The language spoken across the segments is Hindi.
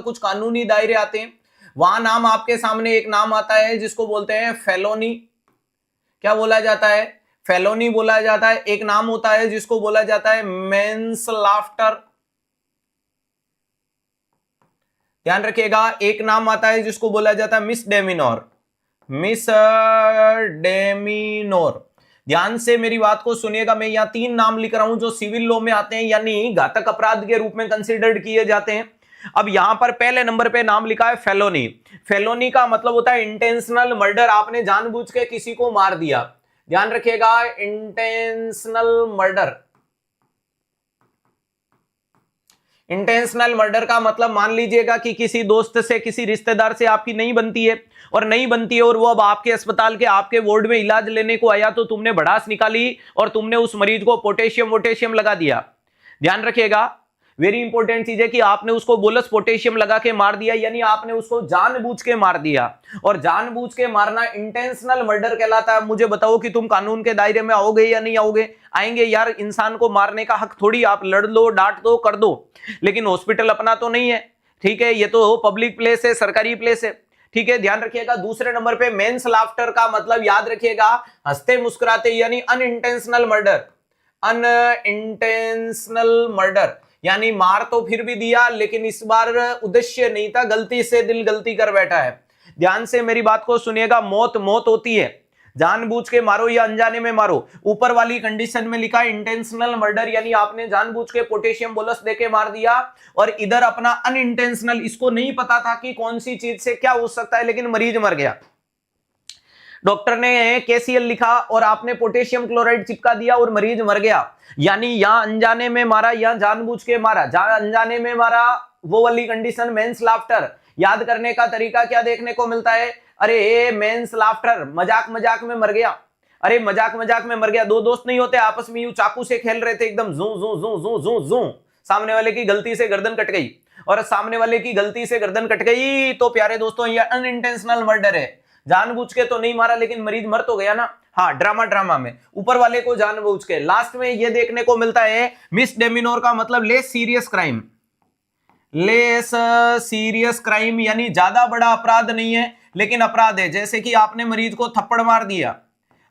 कुछ कानूनी दायरे आते हैं, वहां नाम आपके सामने एक नाम आता है जिसको बोलते हैं फेलोनी। क्या बोला जाता है? फेलोनी बोला जाता है। एक नाम होता है जिसको बोला जाता है मैंसलाफ्टर। ध्यान रखिएगा, एक नाम आता है जिसको बोला जाता है मिसडेमिनोर। मिसडेमिनोर। ध्यान से मेरी बात को सुनिएगा, मैं यहां 3 नाम लिख रहा हूं जो सिविल लॉ में आते हैं, यानी घातक अपराध के रूप में कंसीडर्ड किए जाते हैं। अब यहां पर पहले नंबर पे नाम लिखा है फेलोनी। फेलोनी का मतलब होता है इंटेंशनल मर्डर, आपने जानबूझ के किसी को मार दिया। ध्यान रखिएगा, इंटेंशनल मर्डर। इंटेंशनल मर्डर का मतलब मान लीजिएगा कि किसी दोस्त से, किसी रिश्तेदार से आपकी नहीं बनती है, और वो अब आपके अस्पताल के आपके वार्ड में इलाज लेने को आया, तो तुमने भड़ास निकाली और तुमने उस मरीज को पोटेशियम लगा दिया। ध्यान रखिएगा, वेरी इंपॉर्टेंट चीज है कि आपने उसको बोलस पोटेशियम लगा के मार दिया, यानी आपने उसको जानबूझ के मार दिया, और जानबूझ के मारना इंटेंशनल मर्डर कहलाता है। मुझे बताओ कि तुम कानून के दायरे में आओगे या नहीं आओगे? आएंगे यार, इंसान को मारने का हक थोड़ी आप लड़ लो, डांट दो, कर दो, लेकिन हॉस्पिटल अपना तो नहीं है, ठीक है, ये तो पब्लिक प्लेस है, सरकारी प्लेस है, ठीक है। ध्यान रखिएगा, दूसरे नंबर पे मेंस लाफ्टर का मतलब याद रखिएगा हंसते मुस्कुराते, यानी अनइंटेंशनल मर्डर। अनइंटेंशनल मर्डर यानी मार तो फिर भी दिया, लेकिन इस बार उद्देश्य नहीं था, गलती से दिल गलती कर बैठा है। ध्यान से मेरी बात को सुनिएगा, मौत मौत होती है, जानबूझ के मारो या अनजाने में मारो। ऊपर वाली कंडीशन में लिखा है इंटेंशनल मर्डर, यानी आपने जानबूझ के पोटेशियम बोलस देके मार दिया, और इधर अपना अनइंटेंशनल, इसको नहीं पता था कि कौन सी चीज से क्या हो सकता है, लेकिन मरीज मर गया। डॉक्टर ने केसीएल लिखा और आपने पोटेशियम क्लोराइड चिपका दिया और मरीज मर गया, यानी यहां अनजाने में मारा या जानबूझ के मारा। जहां अनजाने में मारा वो वाली कंडीशन मेंस लाफ्टर। याद करने का तरीका क्या देखने को मिलता है? अरे मेंस लाफ्टर, मजाक मजाक में मर गया। अरे मजाक मजाक में मर गया, दो दोस्त नहीं होते आपस में यूं चाकू से खेल रहे थे, एकदम जू जू जू जू जू जू, सामने वाले की गलती से गर्दन कट गई, और सामने वाले की गलती से गर्दन कट गई, तो प्यारे दोस्तों ये अनइंटेंशनल मर्डर है। जानबूझ के तो नहीं मारा, लेकिन मरीज मर तो गया ना। हाँ, ड्रामा में ऊपर वाले को जानबूझ के। लास्ट में ये देखने को मिलता है मिसडेमिनोर का मतलब less serious crime. Less serious crime यानी ज्यादा बड़ा अपराध नहीं है, लेकिन अपराध है। जैसे कि आपने मरीज को थप्पड़ मार दिया,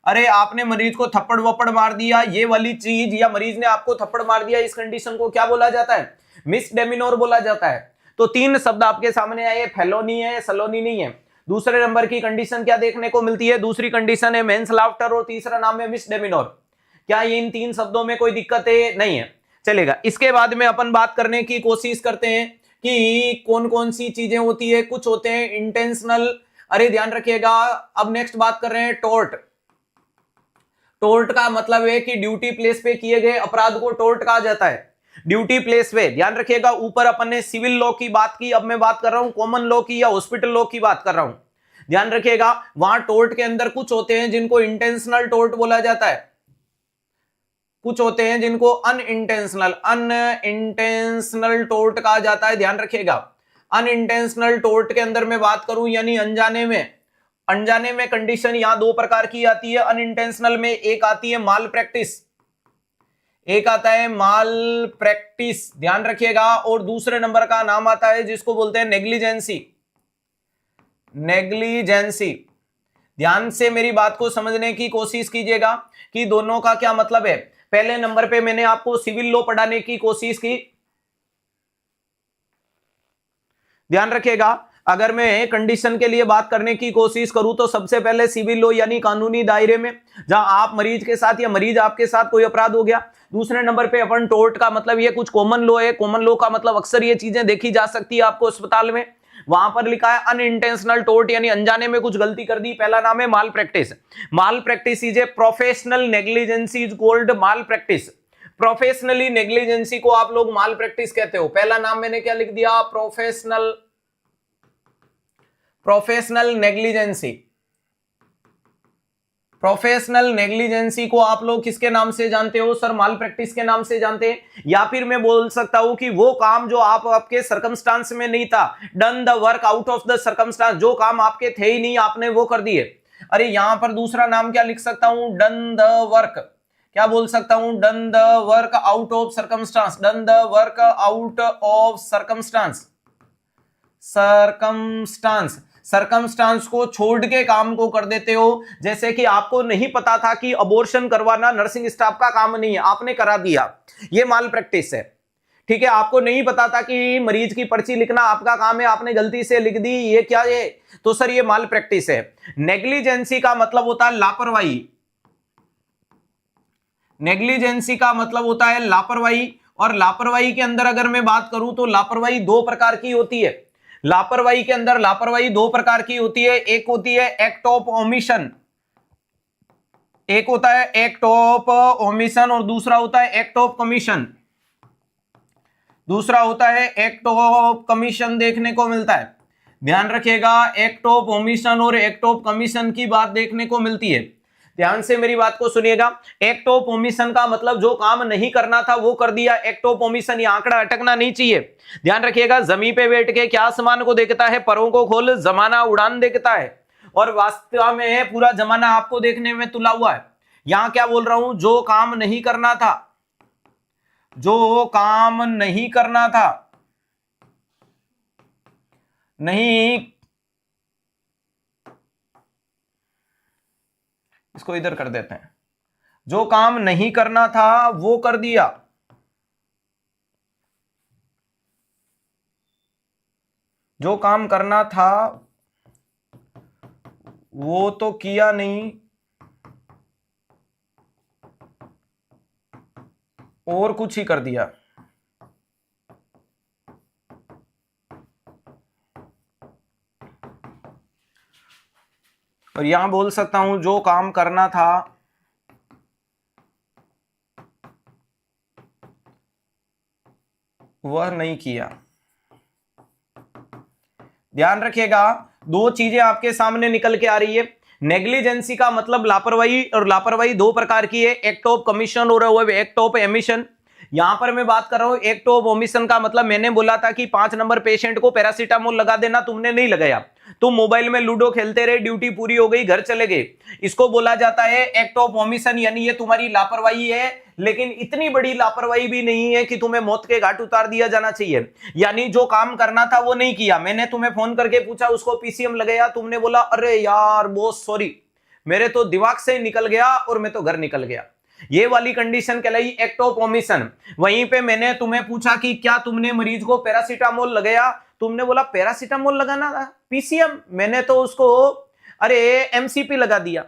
अरे आपने मरीज को थप्पड़ वप्पड़ मार दिया, ये वाली चीज, या मरीज ने आपको थप्पड़ मार दिया, इस कंडीशन को क्या बोला जाता है? मिसडेमिनोर बोला जाता है। तो 3 शब्द आपके सामने आए, फेलोनी है, सलोनी नहीं है। दूसरे नंबर की कंडीशन क्या देखने को मिलती है? दूसरी कंडीशन है मैनस्लाफ्टर, और तीसरा नाम है मिसडेमिनोर। क्या ये इन 3 शब्दों में कोई दिक्कत है? नहीं है, चलेगा। इसके बाद में अपन बात करने की कोशिश करते हैं कि कौन कौन सी चीजें होती है। कुछ होते हैं इंटेंशनल, अरे ध्यान रखिएगा। अब नेक्स्ट बात कर रहे हैं टोर्ट। टोर्ट का मतलब है कि ड्यूटी प्लेस पे किए गए अपराध को टोर्ट कहा जाता है। ड्यूटी प्लेस पे, ध्यान रखिएगा, ऊपर अपन ने सिविल लॉ की बात की, अब मैं बात कर रहा हूं कॉमन लॉ की या हॉस्पिटल लॉ की बात कर रहा हूं। ध्यान रखिएगा, वहां टोर्ट के अंदर कुछ होते हैं जिनको इंटेंशनल टोर्ट बोला जाता है, कुछ होते हैं जिनको अनइंटेंशनल टोर्ट कहा जाता है। ध्यान रखिएगा, अनइंटेंशनल टोर्ट के अंदर मैं बात करूं यानी अनजाने में कंडीशन यहां 2 प्रकार की आती है। अनइंटेंशनल में एक आती है माल प्रैक्टिस, एक आता है माल प्रैक्टिस, ध्यान रखिएगा, और दूसरे नंबर का नाम आता है जिसको बोलते हैं नेग्लिजेंसी। ध्यान से मेरी बात को समझने की कोशिश कीजिएगा कि दोनों का क्या मतलब है। पहले नंबर पे मैंने आपको सिविल लॉ पढ़ाने की कोशिश की। ध्यान रखिएगा, अगर मैं कंडीशन के लिए बात करने की कोशिश करूं तो सबसे पहले सिविल लॉ यानी कानूनी दायरे में, जहां आप मरीज के साथ या मरीज आपके साथ कोई अपराध हो गया। दूसरे नंबर पे अपन टोर्ट का मतलब ये कुछ कॉमन लॉ है। कॉमन लॉ का मतलब अक्सर ये चीजें देखी जा सकती है आपको अस्पताल में। वहां पर लिखा है अनइंटेंशनल टोर्ट यानी अनजाने में कुछ गलती कर दी। पहला नाम है malpractice. Malpractice is a professional negligence is called malpractice. Professionally negligence को आप लोग माल प्रैक्टिस कहते हो। पहला नाम मैंने क्या लिख दिया? Professional negligence. प्रोफेशनल नेग्लिजेंसी को आप लोग किसके नाम से जानते हो? सर माल प्रैक्टिस के नाम से जानते हैं। या फिर मैं बोल सकता हूं कि वो काम जो आपके सर्कमस्टांस में नहीं था, done the work out of the circumstance, जो काम आपके थे ही नहीं आपने वो कर दिए। अरे यहां पर दूसरा नाम क्या लिख सकता हूं? Done the work. क्या बोल सकता हूं? Done the work out of circumstance. Done the work out of circumstance. Circumstance, circumstance को छोड़ के काम को कर देते हो। जैसे कि आपको नहीं पता था कि अबॉर्शन करवाना नर्सिंग स्टाफ का काम नहीं है, आपने करा दिया, ये माल प्रैक्टिस है। ठीक है, आपको नहीं पता था कि मरीज की पर्ची लिखना आपका काम है, आपने गलती से लिख दी, ये क्या है, तो सर ये माल प्रैक्टिस है। नेग्लिजेंसी का मतलब होता है लापरवाही, नेग्लिजेंसी का मतलब होता है लापरवाही। और लापरवाही के अंदर अगर मैं बात करूं तो लापरवाही दो प्रकार की होती है। लापरवाही के अंदर लापरवाही दो प्रकार की होती है, एक होती है एक्ट ऑफ ओमिशन, एक होता है एक्ट ऑफ ओमिशन और दूसरा होता है एक्ट ऑफ कमीशन, दूसरा होता है एक्ट ऑफ कमीशन देखने को मिलता है। ध्यान रखिएगा, एक्ट ऑफ ओमिशन और एक्ट ऑफ कमीशन की बात देखने को मिलती है। ध्यान से मेरी बात को सुनिएगा। एक्ट ऑफ ओमिशन का मतलब जो काम नहीं करना था वो कर दिया। एक्ट ऑफ ओमिशन, ये आंकड़ा अटकना नहीं चाहिए। ध्यान रखिएगा, जमीन पे बैठ के क्या आसमान को देखता है, परों को खोल जमाना उड़ान देखता है, और वास्तव में पूरा जमाना आपको देखने में तुला हुआ है। यहां क्या बोल रहा हूं, जो काम नहीं करना था, जो काम नहीं करना था, नहीं, इसको इधर कर देते हैं, जो काम नहीं करना था वो कर दिया, जो काम करना था वो तो किया नहीं और कुछ ही कर दिया। और यहां बोल सकता हूं जो काम करना था वह नहीं किया। ध्यान रखिएगा, दो चीजें आपके सामने निकल के आ रही है। नेग्लिजेंसी का मतलब लापरवाही, और लापरवाही दो प्रकार की है, एक्ट ऑफ कमीशन और एक्ट ऑफ एमिशन। यहां पर मैं बात कर रहा हूं एक्ट ऑफ ओमिशन का मतलब, मैंने बोला था कि 5 नंबर पेशेंट को पैरासीटामोल लगा देना, तुमने नहीं लगाया, तुम मोबाइल में लूडो खेलते रहे, ड्यूटी पूरी हो गई, घर चले गए, इसको बोला जाता है एक्ट ऑफ ओमिशन, यानी ये तुम्हारी लापरवाही है। लेकिन इतनी बड़ी लापरवाही भी नहीं है कि तुम्हें मौत के घाट उतार दिया जाना चाहिए। यानी जो काम करना था वो नहीं किया। मैंने तुम्हें फोन करके पूछा, उसको पीसीएम लगाया, तुमने बोला अरे यार बॉस सॉरी, मेरे तो दिमाग से निकल गया और मैं तो घर निकल गया, ये वाली कंडीशन कहलाई एक्ट ऑफ ओमिशन। वहीं पे मैंने तुम्हें पूछा कि क्या तुमने मरीज को पैरासीटामोल लगाया, तुमने बोला पैरासीटामोल लगाना था, पीसीएम, मैंने तो उसको अरे एमसीपी लगा दिया।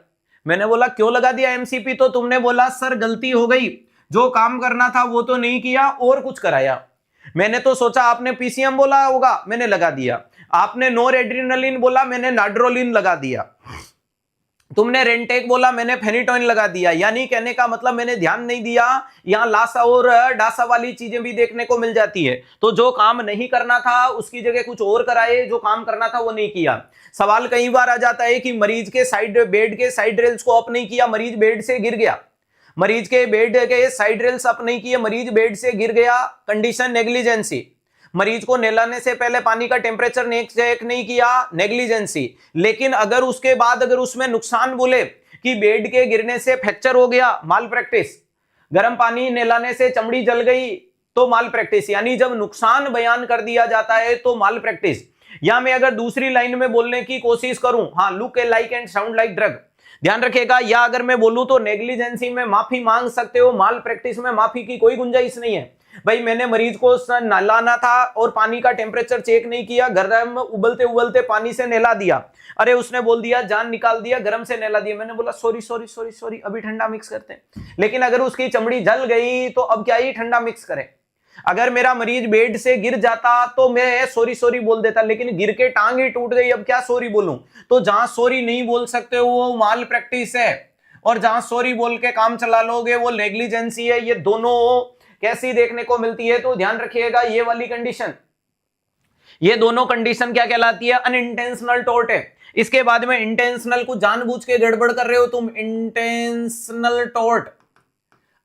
मैंने बोला क्यों लगा दिया एमसीपी, तो तुमने बोला सर गलती हो गई, जो काम करना था वो तो नहीं किया और कुछ कराया। मैंने तो सोचा आपने पीसीएम बोला होगा, मैंने लगा दिया। आपने नोर एड्रीनलिन बोला, मैंने नाड्रोलिन लगा दिया। तुमने रेंटेक बोला, मैंने फेनिटोइन लगा दिया। यानी कहने का मतलब मैंने ध्यान नहीं दिया। यहां लासा और डासा वाली चीजें भी देखने को मिल जाती है। तो जो काम नहीं करना था उसकी जगह कुछ और कराए, जो काम करना था वो नहीं किया। सवाल कई बार आ जाता है कि मरीज के साइड बेड के साइड रेल्स को अप नहीं किया, मरीज बेड से गिर गया, मरीज के बेड के साइड रेल्स अप नहीं किए, मरीज बेड से गिर गया, कंडीशन नेग्लिजेंसी। मरीज को नहलाने से पहले पानी का टेम्परेचर चेक नहीं किया, नेग्लिजेंसी। लेकिन अगर उसके बाद अगर उसमें नुकसान बोले कि बेड के गिरने से फ्रैक्चर हो गया, माल प्रैक्टिस। गर्म पानी नहलाने से चमड़ी जल गई तो माल प्रैक्टिस। यानी जब नुकसान बयान कर दिया जाता है तो माल प्रैक्टिस। या मैं अगर दूसरी लाइन में बोलने की कोशिश करूं, हाँ, look like and sound like drug, ध्यान रखिएगा। या अगर मैं बोलूं तो नेग्लिजेंसी में माफी मांग सकते हो, माल प्रैक्टिस में माफी की कोई गुंजाइश नहीं है। भाई मैंने मरीज को नहलाना था और पानी का टेम्परेचर चेक नहीं किया, गर्म उबलते उबलते पानी से नहला दिया, अरे उसने बोल दिया जान निकाल दिया, गर्म से नहला दिया, मैंने बोला सॉरी सॉरी सॉरी सॉरी, अभी ठंडा मिक्स करते हैं। लेकिन अगर उसकी चमड़ी जल गई तो अब क्या ही ठंडा मिक्स करें। अगर मेरा मरीज बेड से गिर जाता तो मैं सॉरी सॉरी बोल देता, लेकिन गिर के टांग ही टूट गई, अब क्या सॉरी बोलूं। तो जहां सॉरी नहीं बोल सकते हो वो माल प्रैक्टिस है, और जहां सॉरी बोल के काम चला लोगे वो नेग्लिजेंसी है। ये दोनों कैसी देखने को मिलती है, तो ध्यान रखिएगा ये वाली कंडीशन, ये दोनों कंडीशन क्या कहलाती है, अनइंटेंशनल टॉर्ट है। इसके बाद में इंटेंशनल को जानबूझ के गड़बड़ कर रहे हो तुम, इंटेंशनल टॉर्ट।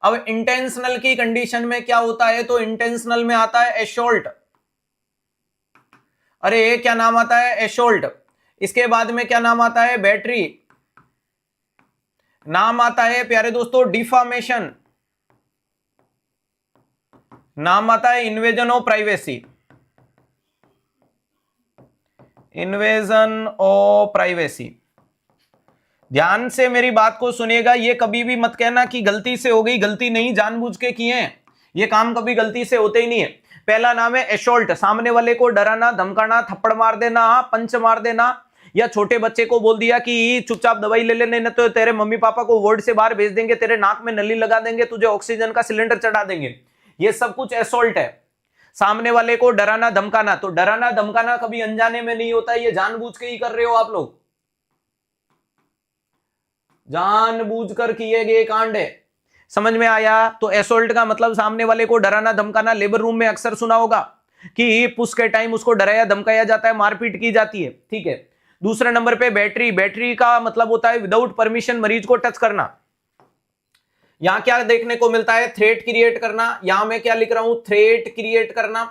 अब इंटेंशनल की कंडीशन में क्या होता है, तो इंटेंशनल में आता है एशोल्ट, अरे क्या नाम आता है, एशोल्ट। इसके बाद में क्या नाम आता है, बैटरी, नाम आता है प्यारे दोस्तों डिफामेशन, नाम आता है invasion of privacy. Invasion of privacy. ध्यान से मेरी बात को सुनिएगा, ये कभी भी मत कहना कि गलती से हो गई, गलती नहीं, जानबूझ के किए हैं, ये काम कभी गलती से होते ही नहीं है। पहला नाम है एसॉल्ट, सामने वाले को डराना, धमकाना, थप्पड़ मार देना, पंच मार देना, या छोटे बच्चे को बोल दिया कि चुपचाप दवाई ले लेने, न तो तेरे मम्मी पापा को वार्ड से बाहर भेज देंगे, तेरे नाक में नली लगा देंगे, तुझे ऑक्सीजन का सिलेंडर चढ़ा देंगे, ये सब कुछ एसॉल्ट है। सामने वाले को डराना धमकाना, तो डराना धमकाना कभी अनजाने में नहीं होता, ये जानबूझ के ही कर रहे हो आप लोग, जानबूझकर किए गए कांड है। समझ में आया? तो एसोल्ट का मतलब सामने वाले को डराना धमकाना। लेबर रूम में अक्सर सुना होगा कि पुश के टाइम उसको डराया धमकाया जाता है, मारपीट की जाती है, ठीक है। दूसरे नंबर पे बैटरी, बैटरी का मतलब होता है विदाउट परमिशन मरीज को टच करना। यहां क्या देखने को मिलता है? थ्रेट क्रिएट करना। यहां मैं क्या लिख रहा हूं? थ्रेट क्रिएट करना,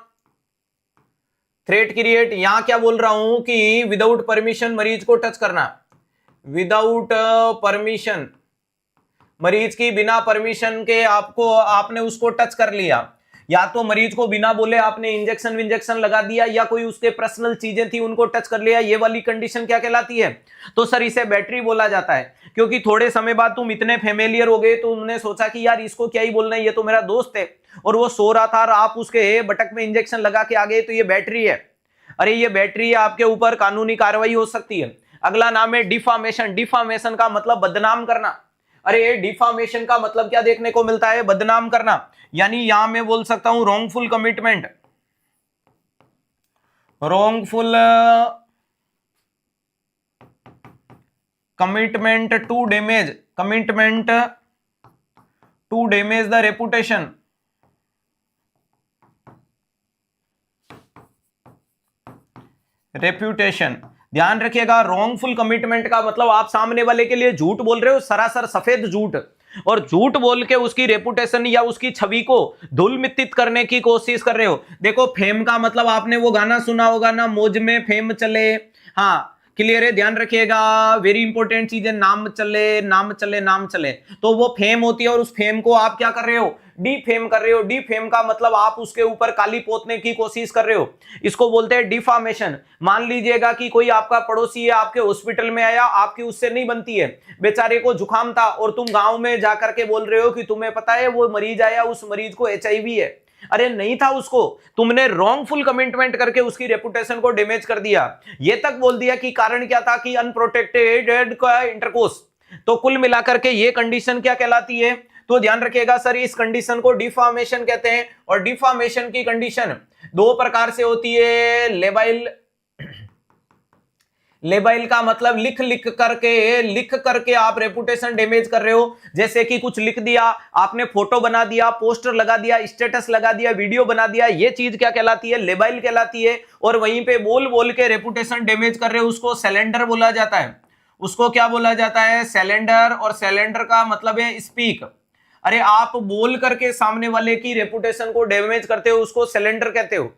थ्रेट क्रिएट। यहां क्या बोल रहा हूं कि विदाउट परमिशन मरीज को टच करना, विदाउट परमिशन, मरीज की बिना परमिशन के आपने उसको टच कर लिया, या तो मरीज को बिना बोले आपने इंजेक्शन विंजेक्शन लगा दिया, या कोई उसके पर्सनल चीजें थी उनको टच कर लिया, ये वाली कंडीशन क्या कहलाती है? तो सर इसे बैटरी बोला जाता है, क्योंकि थोड़े समय बाद तुम इतने फेमिलियर हो गए, तो तुमने सोचा कि यार इसको क्या ही बोलना है, ये तो मेरा दोस्त है और वो सो रहा था और आप उसके बटक में इंजेक्शन लगा के आ गए, तो ये बैटरी है। अरे ये बैटरी है, आपके ऊपर कानूनी कार्रवाई हो सकती है। अगला नाम है डिफामेशन। डिफामेशन का मतलब बदनाम करना। अरे डिफामेशन का मतलब क्या देखने को मिलता है? बदनाम करना। यानी यहां मैं बोल सकता हूं wrongful commitment, wrongful commitment to damage, commitment to damage the reputation, reputation. ध्यान रखिएगा, रॉन्गफुल कमिटमेंट का मतलब आप सामने वाले के लिए झूठ बोल रहे हो, सरासर सफेद झूठ, और झूठ बोल के उसकी रेपुटेशन या उसकी छवि को धूल मित्तित करने की कोशिश कर रहे हो। देखो फेम का मतलब आपने वो गाना सुना होगा ना, मौज में फेम चले, हाँ क्लियर है, ध्यान रखिएगा, वेरी इंपॉर्टेंट चीज है, नाम चले नाम चले नाम चले, तो वो फेम होती है और उस फेम को आप क्या कर रहे हो? डिफेम कर रहे हो। डिफेम का मतलब आप उसके ऊपर काली पोतने की कोशिश कर रहे हो, इसको बोलते हैं डिफामेशन। मान लीजिएगा कि कोई आपका पड़ोसी है, आपके हॉस्पिटल में आया, आपकी उससे नहीं बनती है, बेचारे को जुकाम था और तुम गांव में जाकर के बोल रहे हो कि तुम्हें पता है वो मरीज आया, उस मरीज को एचआईवी है। अरे नहीं था उसको, तुमने रॉन्गफुल कमिटमेंट करके उसकी रेपुटेशन को डैमेज कर दिया। ये तक बोल दिया कि कारण क्या था? कि अनप्रोटेक्टेड का इंटरकोर्स। तो कुल मिलाकर के ये कंडीशन क्या कहलाती है? तो ध्यान रखिएगा सर, इस कंडीशन को डिफामेशन कहते हैं। और डिफामेशन की कंडीशन दो प्रकार से होती है। लेबाइल, लेबाइल का मतलब लिख करके आप रेपुटेशन डैमेज कर रहे हो। जैसे कि कुछ लिख दिया आपने, फोटो बना दिया, पोस्टर लगा दिया, स्टेटस लगा दिया, वीडियो बना दिया, ये चीज क्या कहलाती है? लेबाइल कहलाती है। और वहीं पे बोल बोल के रेपुटेशन डैमेज कर रहे हो, उसको सैलेंडर बोला जाता है। उसको क्या बोला जाता है? सैलेंडर। और सैलेंडर का मतलब है स्पीक। अरे आप बोल करके सामने वाले की रेपुटेशन को डैमेज करते हो, उसको सैलेंडर कहते हो।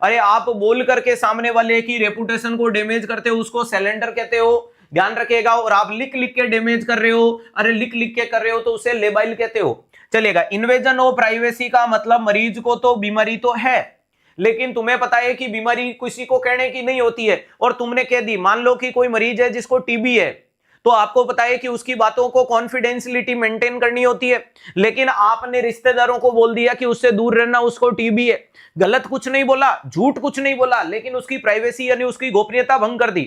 अरे आप बोल करके सामने वाले की रेपुटेशन को डैमेज करते हो, उसको सैलेंडर कहते हो। ध्यान रखिएगा। और आप लिख लिख के डैमेज कर रहे हो, अरे लिख लिख के कर रहे हो, तो उसे लेबाइल कहते हो। चलेगा। इन्वेजन ऑफ प्राइवेसी का मतलब मरीज को तो बीमारी तो है, लेकिन तुम्हें पता है कि बीमारी किसी को कहने की नहीं होती है और तुमने कह दी। मान लो कि कोई मरीज है जिसको टीबी है, तो आपको पता है कि उसकी बातों को कॉन्फिडेंशियलिटी मेंटेन करनी होती है, लेकिन आपने रिश्तेदारों को बोल दिया कि उससे दूर रहना, उसको टीबी है। गलत कुछ नहीं बोला, झूठ कुछ नहीं बोला, लेकिन उसकी प्राइवेसी यानी उसकी गोपनीयता भंग कर दी।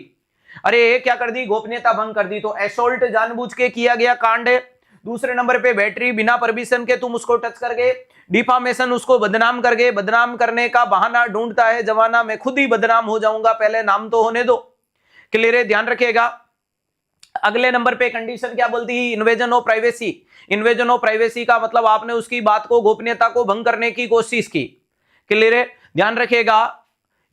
अरे क्या कर दी? गोपनीयता भंग कर दी। तो एसोल्ट जानबूझ के किया गया कांड है। दूसरे नंबर पे बैटरी, बिना परमिशन के तुम उसको टच कर गए। डिफामेशन, उसको बदनाम कर गए। बदनाम करने का बहाना ढूंढता है जमाना, मैं खुद ही बदनाम हो जाऊंगा, पहले नाम तो होने दो। क्लियर है? ध्यान रखिएगा। अगले नंबर पे कंडीशन क्या बोलती है? Invasion of privacy. Invasion of privacy का मतलब आपने उसकी बात को, गोपनीयता को भंग करने की कोशिश की। क्लियर है? ध्यान रखिएगा।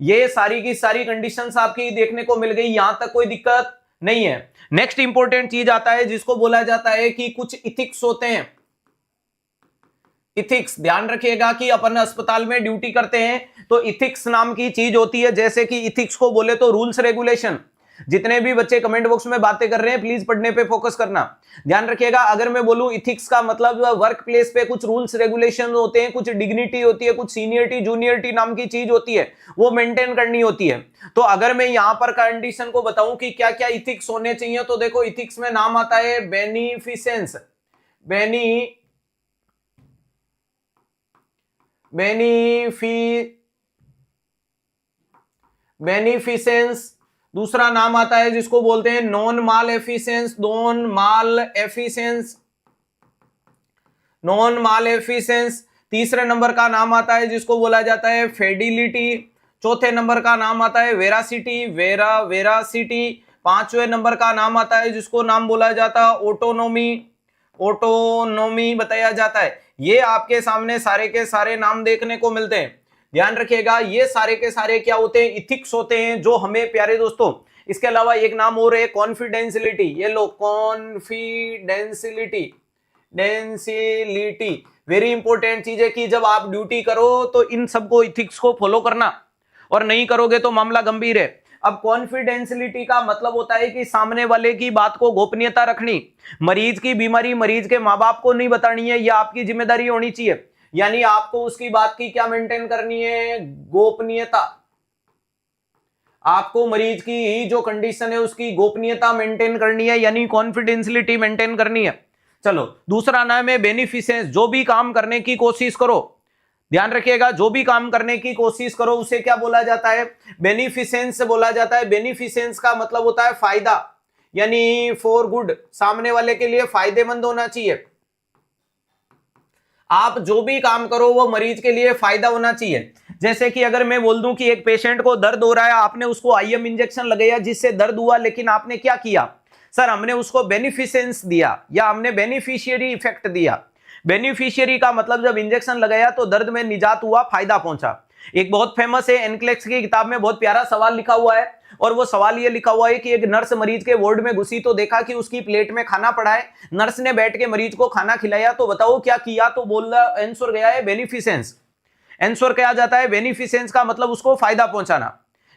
ये सारी की सारी कंडीशंस आपकी देखने को मिल गई, यहां तक कोई दिक्कत नहीं है। नेक्स्ट इंपॉर्टेंट चीज आता है जिसको बोला जाता है कि कुछ इथिक्स होते हैं। इथिक्स, ध्यान रखिएगा कि अपन अस्पताल में ड्यूटी करते हैं तो इथिक्स नाम की चीज होती है। जैसे कि इथिक्स को बोले तो रूल्स रेगुलेशन। जितने भी बच्चे कमेंट बॉक्स में बातें कर रहे हैं प्लीज पढ़ने पे फोकस करना। ध्यान रखिएगा, अगर मैं बोलूं इथिक्स का मतलब वर्क प्लेस पे कुछ रूल्स रेगुलेशन होते हैं, कुछ डिग्निटी होती है, कुछ सीनियरिटी जूनियरिटी नाम की चीज होती है, वो मेंटेन करनी होती है। तो अगर मैं यहां पर कंडीशन को बताऊं कि क्या क्या इथिक्स होने चाहिए, तो देखो इथिक्स में नाम आता है बेनिफिसेंस, बेनिफिसेंस। दूसरा नाम आता है जिसको बोलते हैं नॉन माल एफिशिएंस, नॉन माल एफिशिएंस। तीसरे नंबर का नाम आता है जिसको बोला जाता है फेडिलिटी। चौथे नंबर का नाम आता है वेरासिटी। पांचवें नंबर का नाम आता है जिसको नाम बोला जाता है ऑटोनोमी बताया जाता है। ये आपके सामने सारे के सारे नाम देखने को मिलते हैं। ध्यान रखिएगा, ये सारे के सारे क्या होते हैं, इथिक्स होते हैं, जो हमें प्यारे दोस्तों। इसके अलावा एक नाम और है कॉन्फिडेंशियलिटी, ये लो कॉन्फिडेंशियलिटी, वेरी इंपॉर्टेंट चीज है कि जब आप ड्यूटी करो तो इन सबको इथिक्स को फॉलो करना, और नहीं करोगे तो मामला गंभीर है। अब कॉन्फिडेंशियलिटी का मतलब होता है कि सामने वाले की बात को गोपनीयता रखनी, मरीज की बीमारी मरीज के माँ बाप को नहीं बतानी है, यह आपकी जिम्मेदारी होनी चाहिए। यानी आपको उसकी बात की क्या मेंटेन करनी है, गोपनीयता। आपको मरीज की जो कंडीशन है उसकी गोपनीयता मेंटेन करनी है, यानी कॉन्फिडेंशियलिटी मेंटेन करनी है। चलो, दूसरा नाम है बेनिफिसेंस, जो भी काम करने की कोशिश करो। ध्यान रखिएगा, जो भी काम करने की कोशिश करो उसे क्या बोला जाता है, बेनिफिसेंस बोला जाता है। बेनिफिसेंस का मतलब होता है फायदा, यानी फॉर गुड, सामने वाले के लिए फायदेमंद होना चाहिए। आप जो भी काम करो वो मरीज के लिए फायदा होना चाहिए। जैसे कि अगर मैं बोल दूं कि एक पेशेंट को दर्द हो रहा है, आपने उसको आईएम इंजेक्शन लगाया जिससे दर्द हुआ, लेकिन आपने क्या किया सर, हमने उसको बेनिफिसेंस दिया या हमने बेनिफिशियरी इफेक्ट दिया। बेनिफिशियरी का मतलब जब इंजेक्शन लगाया तो दर्द में निजात हुआ, फायदा पहुंचा। एक बहुत फेमस है, एनक्लेक्स की किताब में बहुत प्यारा सवाल लिखा हुआ है, और वो सवाल ये लिखा हुआ है कि एक नर्स मरीज के वार्ड में घुसी तो देखा कि उसकी प्लेट में खाना पड़ा है, नर्स ने बैठ के मरीज को खाना खिलाया, तो बताओ क्या किया, तो बोल रहा आंसर गया है बेनिफिसेंस। आंसर क्या जाता है, बेनिफिसेंस का मतलब उसको फायदा पहुंचाना।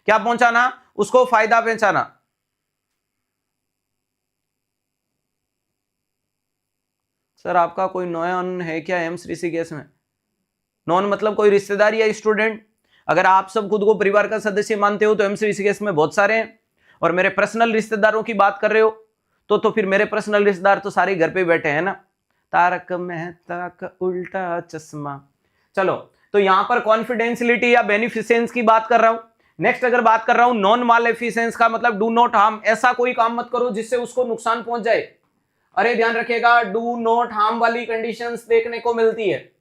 क्या पहुंचाना, उसको फायदा पहुंचाना। सर आपका कोई नॉन है क्या एम्स ऋषिकेश में? नॉन मतलब कोई रिश्तेदार या स्टूडेंट? अगर आप सब खुद को परिवार का सदस्य मानते हो तो एम्स ऋषिकेश में बहुत सारे हैं, और मेरे पर्सनल रिश्तेदारों की बात कर रहे हो तो फिर मेरे पर्सनल रिश्तेदार तो सारे घर पे बैठे हैं ना, तारक मेहता का उल्टा चश्मा। चलो, तो यहां पर कॉन्फिडेंशियलिटी या बेनिफिसेंस की बात कर रहा हूं। नेक्स्ट अगर बात कर रहा हूं नॉन मालेफिसेंस का मतलब डू नॉट हार्म, ऐसा कोई काम मत करो जिससे उसको नुकसान पहुंच जाए। अरे ध्यान रखिएगा, डू नॉट हार्म वाली कंडीशंस देखने को मिलती है।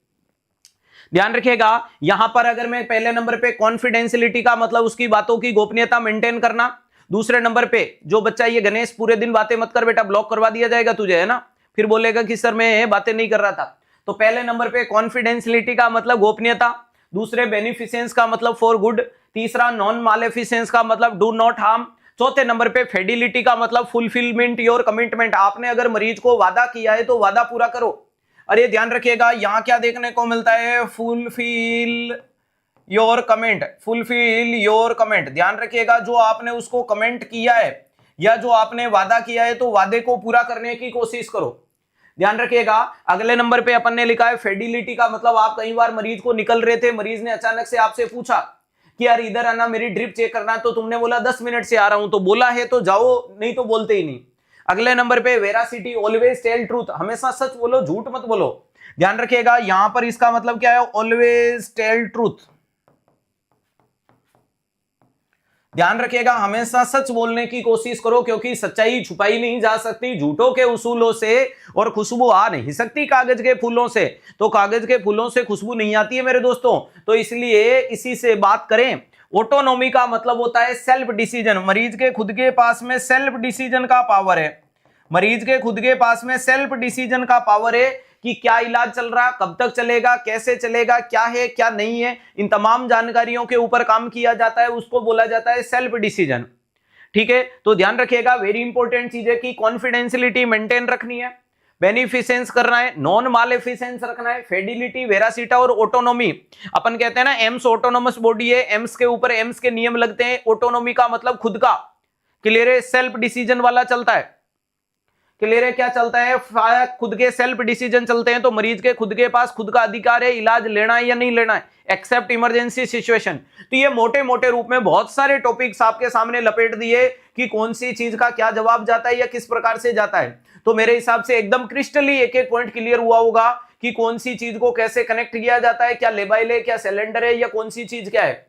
ध्यान रखिएगा, यहां पर अगर मैं पहले नंबर पे कॉन्फिडेंशियलिटी का मतलब उसकी बातों की गोपनीयता मेंटेन करना। दूसरे नंबर पे जो बच्चा ये गणेश पूरे दिन बातें मत कर बेटा, ब्लॉक करवा दिया जाएगा तुझे, है ना, फिर बोलेगा कि सर मैं बातें नहीं कर रहा था। तो पहले नंबर पे कॉन्फिडेंशियलिटी का मतलब गोपनीयता, दूसरे बेनिफिसेंस का मतलब फॉर गुड, तीसरा नॉन मालेफिसेंस का मतलब डू नॉट हार्म, चौथे नंबर पे फेडिलिटी का मतलब फुलफिलमेंट योर कमिटमेंट। आपने अगर मरीज को वादा किया है तो वादा पूरा करो। अरे ध्यान रखिएगा, यहां क्या देखने को मिलता है, फुलफिल योर कमेंट। ध्यान रखिएगा, जो आपने उसको कमेंट किया है या जो आपने वादा किया है तो वादे को पूरा करने की कोशिश करो। ध्यान रखिएगा, अगले नंबर पे अपन ने लिखा है फेडिलिटी का मतलब आप कई बार मरीज को निकल रहे थे, मरीज ने अचानक से आपसे पूछा कि यार इधर आना, मेरी ड्रिप चेक करना, तो तुमने बोला 10 मिनट से आ रहा हूं, तो बोला है तो जाओ, नहीं तो बोलते ही नहीं। अगले नंबर पे वेरासिटी, ऑलवेज टेल ट्रूथ, हमेशा सच बोलो, झूठ मत बोलो। ध्यान रखिएगा, यहां पर इसका मतलब क्या है, ऑलवेज टेल ट्रूथ। ध्यान रखिएगा, हमेशा सच बोलने की कोशिश करो, क्योंकि सच्चाई छुपाई नहीं जा सकती झूठों के उसूलों से, और खुशबू आ नहीं सकती कागज के फूलों से। तो कागज के फूलों से खुशबू नहीं आती है मेरे दोस्तों, तो इसलिए इसी से बात करें। ऑटोनॉमी का मतलब होता है सेल्फ डिसीजन, मरीज के खुद के पास में सेल्फ डिसीजन का पावर है। मरीज के खुद के पास में सेल्फ डिसीजन का पावर है कि क्या इलाज चल रहा, कब तक चलेगा, कैसे चलेगा, क्या है क्या नहीं है, इन तमाम जानकारियों के ऊपर काम किया जाता है, उसको बोला जाता है सेल्फ डिसीजन। ठीक है, तो ध्यान रखिएगा, वेरी इंपॉर्टेंट चीज है कि कॉन्फिडेंशियलिटी मेंटेन रखनी है, बेनिफिसेंस करना है, नॉन मालेफिसेंस रखना है, फेडिलिटी, वेरासिटी और ऑटोनॉमी। अपन कहते हैं ना एम्स ऑटोनोमस बॉडी है, एम्स के ऊपर एम्स के नियम लगते हैं। ऑटोनॉमी का मतलब खुद का, क्लियर है? सेल्फ डिसीजन वाला चलता है। क्लियर है? क्या चलता है? खुद के सेल्फ डिसीजन चलते हैं, तो मरीज के खुद के पास खुद का अधिकार है इलाज लेना है या नहीं लेना है, एक्सेप्ट इमरजेंसी सिचुएशन। तो ये मोटे मोटे रूप में बहुत सारे टॉपिक्स आपके सामने लपेट दिए कि कौन सी चीज का क्या जवाब जाता है या किस प्रकार से जाता है। तो मेरे हिसाब से एकदम क्रिस्टली एक एक पॉइंट क्लियर हुआ होगा कि कौन सी चीज को कैसे कनेक्ट किया जाता है, क्या लेबाइल है, क्या सिलेंडर है, या कौन सी चीज क्या है।